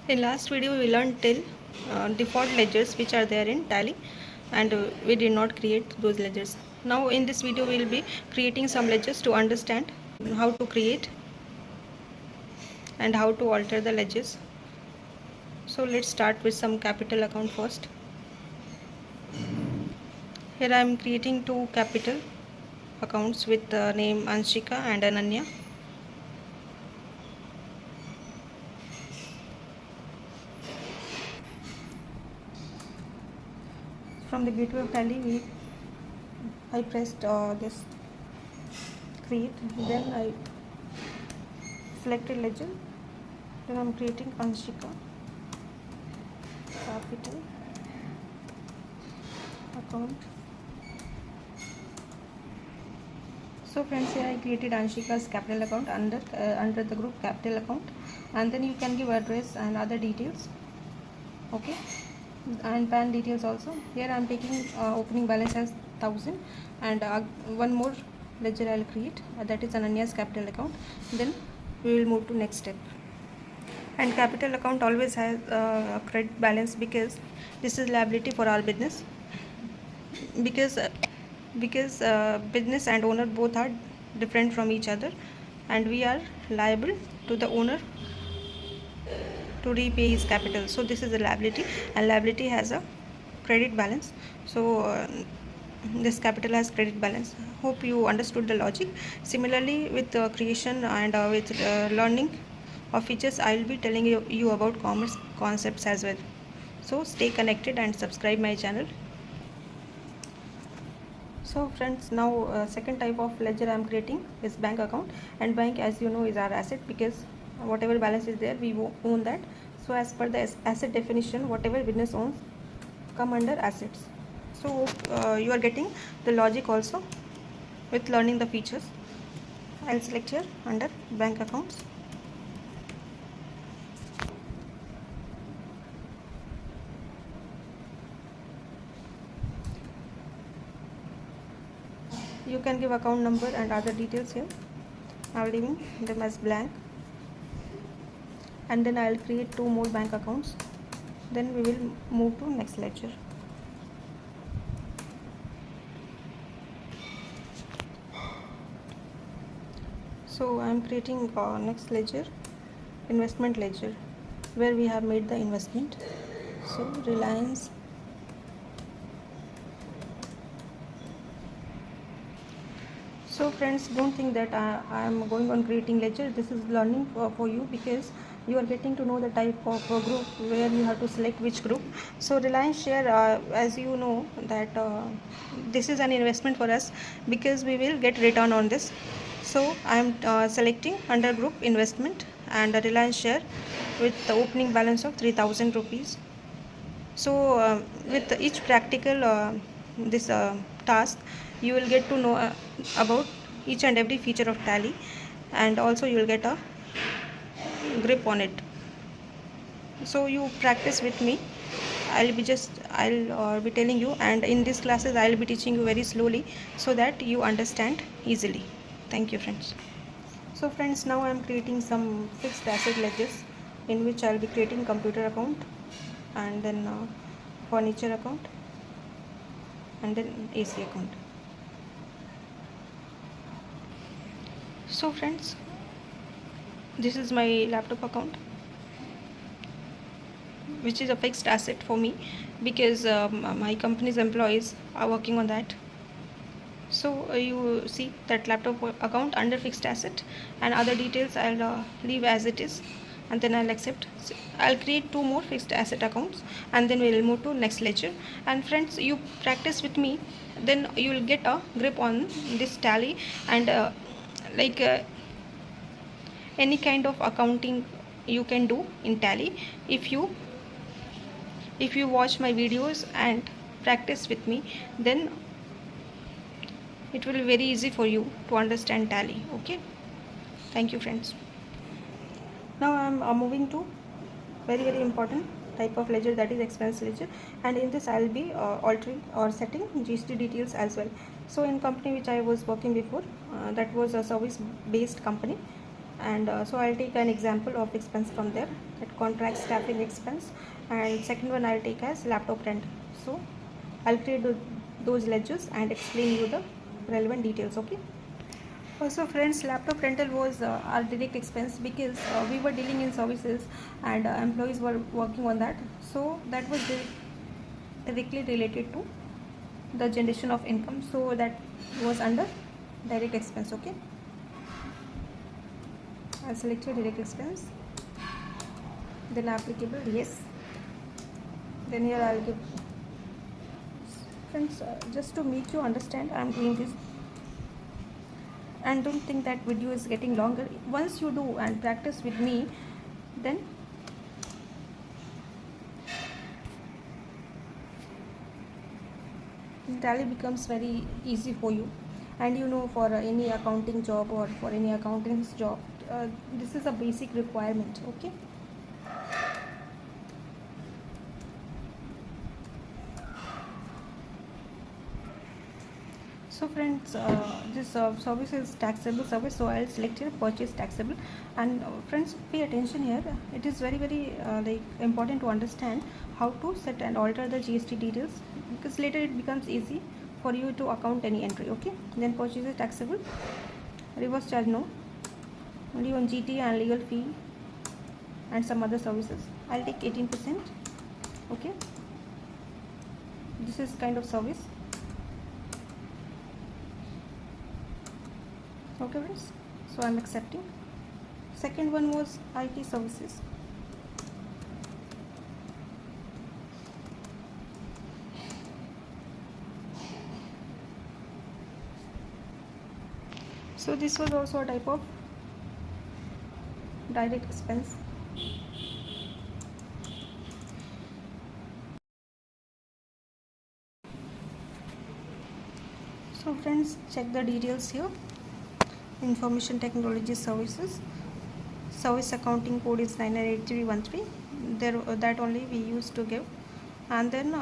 In last video we learned till default ledgers which are there in Tally, and we did not create those ledgers. Now in this video we will be creating some ledgers to understand how to create and how to alter the ledgers. So let's start with some capital account first. Here I am creating two capital accounts with the name Anshika and Ananya. From the gateway of Tally I pressed this create, then I selected ledger, then I am creating Anshika capital account. So friends, here I created Anshika's capital account under the group capital account, and then you can give address and other details, okay, and PAN details also. Here I am taking opening balance as 1000, and one more ledger I will create, that is Ananya's capital account. Then we will move to next step. And capital account always has a credit balance because this is liability for our business, because business and owner both are different from each other, and we are liable to the owner to repay his capital. So this is a liability, and liability has a credit balance. So this capital has credit balance. Hope you understood the logic. Similarly with creation and with learning of features, I will be telling you about commerce concepts as well. So stay connected and subscribe my channel. So friends, now second type of ledger I am creating is bank account, and bank, as you know, is our asset, because whatever balance is there we own that. So as per the asset definition, whatever business owns come under assets. So you are getting the logic also with learning the features. I'll select here under bank accounts. You can give account number and other details here. I'm leaving them as blank, and then I'll create two more bank accounts. Then we will move to next ledger. So I'm creating next ledger, investment ledger, where we have made the investment. So Reliance So friends, don't think that I am going on creating ledger. This is learning for you, because you are getting to know the type of group where you have to select which group. So Reliance share, as you know that this is an investment for us, because we will get return on this. So I am selecting under group investment and a Reliance share with the opening balance of 3000 rupees. So with each practical this task, you will get to know about each and every feature of Tally, and also you will get a grip on it. So you practice with me. I'll be telling you, and in these classes I'll be teaching you very slowly so that you understand easily. Thank you friends. So friends, now I am creating some fixed asset ledgers, in which I'll be creating computer account, and then furniture account, and then AC account. So friends, this is my laptop account, which is a fixed asset for me, because my company's employees are working on that. So you see that laptop account under fixed asset, and other details I'll leave as it is, and then I'll accept. So I'll create two more fixed asset accounts, and then we'll move to next ledger. And friends, you practice with me, then you will get a grip on this Tally, and any kind of accounting you can do in Tally if you watch my videos and practice with me. Then it will be very easy for you to understand Tally. Okay, thank you friends. Now I am moving to very important type of ledger, that is expense ledger, and in this I will be altering or setting GST details as well. So in company which I was working before, that was a service based company, And so I'll take an example of expense from there, that contract staffing expense, and second one I'll take as laptop rent. So I'll create those ledgers and explain you the relevant details. Okay. Also friends, laptop rental was our direct expense, because we were dealing in services and employees were working on that, so that was directly related to the generation of income, so that was under direct expense. Okay, I'll select your direct expense, then applicable, yes, then here I'll give. Friends, just to make you understand, I'm doing this, and don't think that video is getting longer. Once you do and practice with me, then Tally becomes very easy for you. And you know, for any accounting job or for any accountant's job, this is a basic requirement. Okay. So friends, this service is taxable service, so I'll select here purchase taxable. And friends, pay attention here, it is very like important to understand how to set and alter the GST details, because later it becomes easy for you to account any entry. Okay, then purchase is taxable, reverse charge no, only on GT and legal fee and some other services. I'll take 18%. Okay, this is kind of service. Okay friends, so I'm accepting. Second one was IT services. So this was also a type of direct expense. So friends, check the details here. Information technology services, service accounting code is 998313, there that only we used to give. And then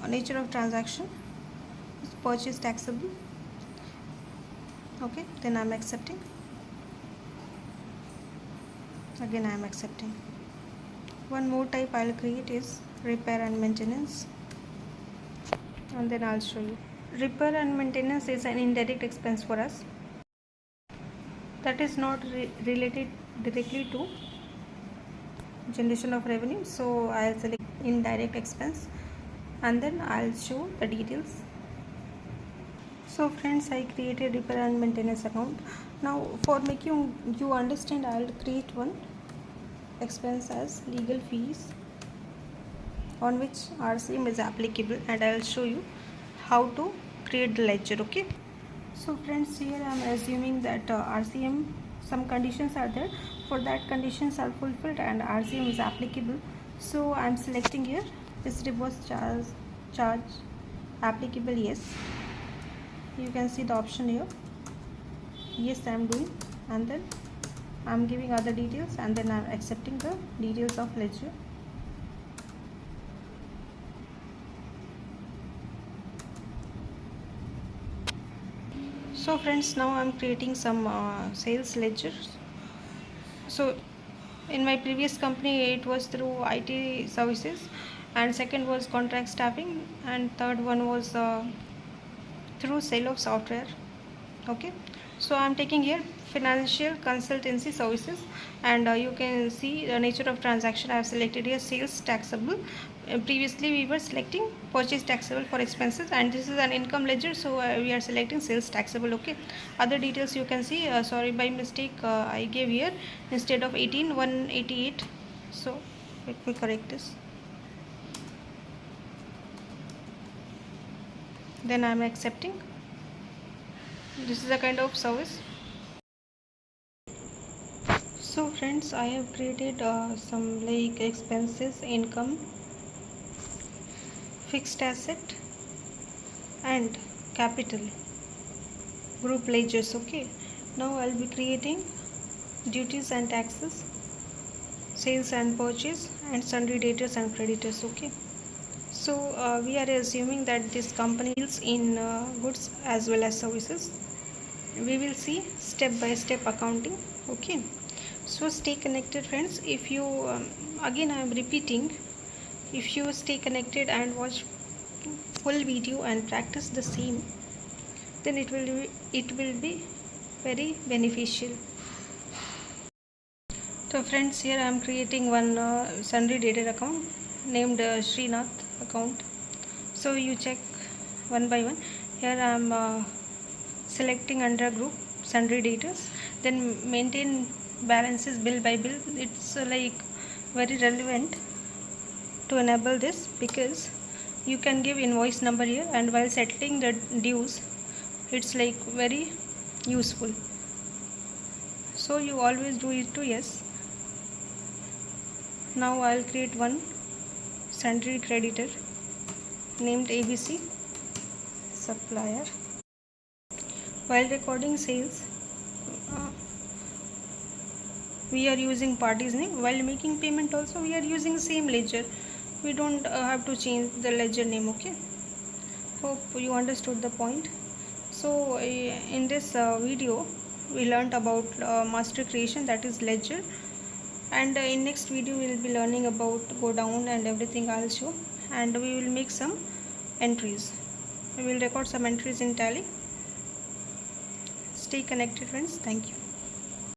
nature of transaction is purchase taxable. Okay, then I'm accepting. Again I am accepting. One more type I'll create is repair and maintenance, and then I'll show you. Repair and maintenance is an indirect expense for us, that is not related directly to generation of revenue, so I'll select indirect expense and then I'll show the details. So friends, I created repair and maintenance account. Now for making you understand, I'll create one expense as legal fees on which RCM is applicable, and I'll show you how to create the ledger. Okay, so friends, here I am assuming that RCM, some conditions are there, for that conditions are fulfilled and RCM is applicable, so I am selecting here is reverse charge applicable, yes. You can see the option here, yes I am doing, and then I am giving other details, and then I am accepting the details of ledger. So friends, now I am creating some sales ledgers. So in my previous company it was through IT services, and second was contract staffing, and third one was through sale of software. Okay, so I'm taking here financial consultancy services, and you can see the nature of transaction. I have selected here sales taxable. Previously we were selecting purchase taxable for expenses, and this is an income ledger, so we are selecting sales taxable. Okay, other details you can see, sorry, by mistake I gave here instead of 18 188, so let me correct this. Then I am accepting. This is a kind of service. So friends, I have created some like expenses, income, fixed asset and capital group ledgers. Okay, now I'll be creating duties and taxes, sales and purchase, and sundry debtors and creditors. Okay, so we are assuming that this company deals in goods as well as services. We will see step by step accounting. Okay, So stay connected friends. If you again I am repeating, if you stay connected and watch full video and practice the same, then it will be very beneficial. So friends, here I am creating one sundry dated account named Srinath account. So you check one by one. Here I am selecting under group sundry daters, then maintain balances bill by bill. It's like very relevant to enable this, because you can give invoice number here, and while settling the dues it's like very useful. So you always do it to yes. Now I'll create one sundry creditor named ABC supplier. While recording sales, we are using party's name. While making payment also we are using same ledger. We don't have to change the ledger name. Okay, hope you understood the point. So in this video we learned about master creation, that is ledger, and in next video we will be learning about go down and everything I'll show, and we will make some entries. We will record some entries in Tally. Stay connected friends. Thank you.